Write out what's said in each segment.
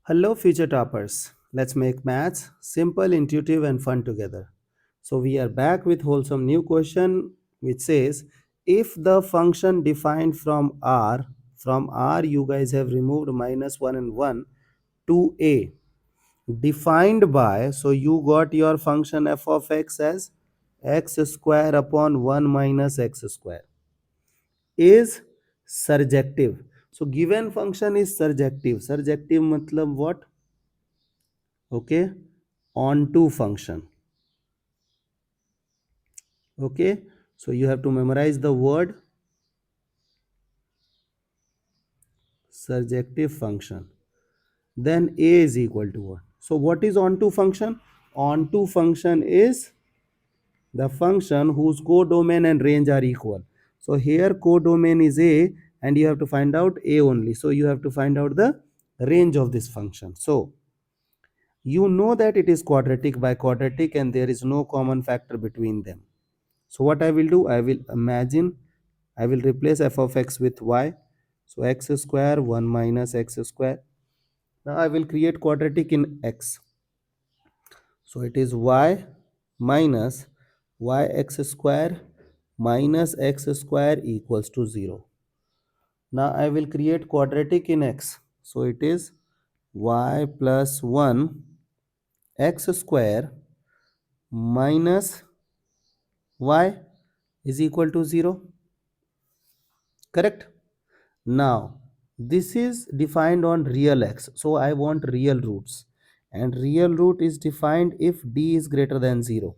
Hello, future toppers. Let's make maths simple, intuitive, and fun together. So, we are back with wholesome new question which says if the function defined from R, you guys have removed minus 1 and 1 to A, defined by, so you got your function f of x as x square upon 1 minus x square, is surjective. So, given function is surjective. Surjective matlab what? Okay, onto function. Okay, so you have to memorize the word surjective function. Then a is equal to what? So what is onto function? Onto function is the function whose codomain and range are equal. So here codomain is a and you have to find out a only, so you have to find out the range of this function. So you know that it is quadratic by quadratic and there is no common factor between them. So what I will do, I will imagine, I will replace f of x with y. So x square 1 minus x square. Now I will create quadratic in x. So it is y minus yx square minus x square equals to 0. Now I will create quadratic in x. So it is y plus 1 x square minus y is equal to 0. Correct? Now, this is defined on real x. So, I want real roots. And real root is defined if d is greater than 0.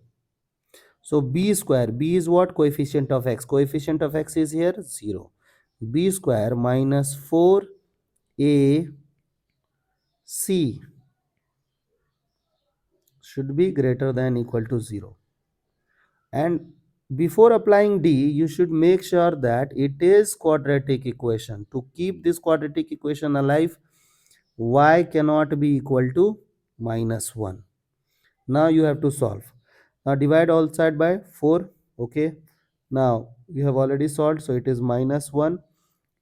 So, b square. B is what? Coefficient of x. Coefficient of x is here 0. B square minus 4ac should be greater than equal to 0. And before applying d, you should make sure that it is quadratic equation. To keep this quadratic equation alive, y cannot be equal to minus 1. Now you have to solve. Now divide all side by 4. Okay. Now you have already solved. So it is minus 1.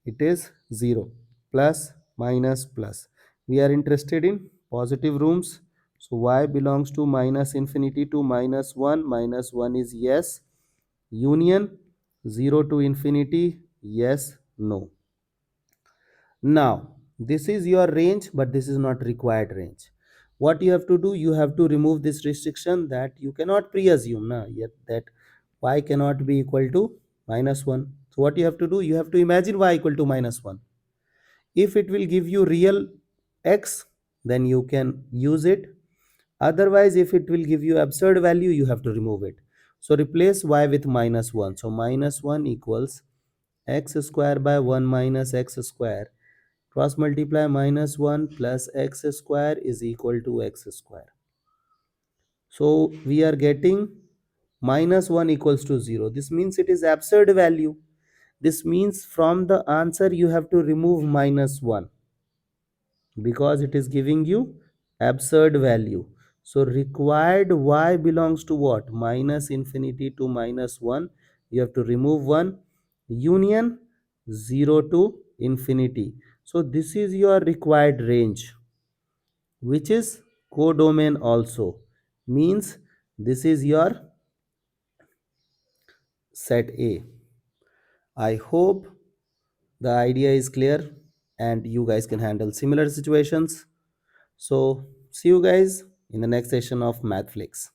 It is 0. Plus minus plus. We are interested in positive rooms. So y belongs to minus infinity to minus 1. Minus 1 is yes. Union 0 to infinity. Yes. No. Now, this is your range, but this is not required range. What you have to do, you have to remove this restriction that you cannot pre-assume yet that y cannot be equal to minus 1. So what you have to do, you have to imagine y equal to minus 1. If it will give you real x, then you can use it. Otherwise, if it will give you absurd value, you have to remove it. So replace y with minus 1. So minus 1 equals x square by 1 minus x square. Cross multiply minus 1 plus x square is equal to x square. So we are getting minus 1 equals to 0. This means it is absurd value. This means from the answer you have to remove minus 1 because it is giving you absurd value. So required y belongs to what? Minus infinity to minus 1. You have to remove 1. Union 0 to infinity. So this is your required range, which is codomain also. Means this is your set A. I hope the idea is clear and you guys can handle similar situations. So see you guys in the next session of Mathflix.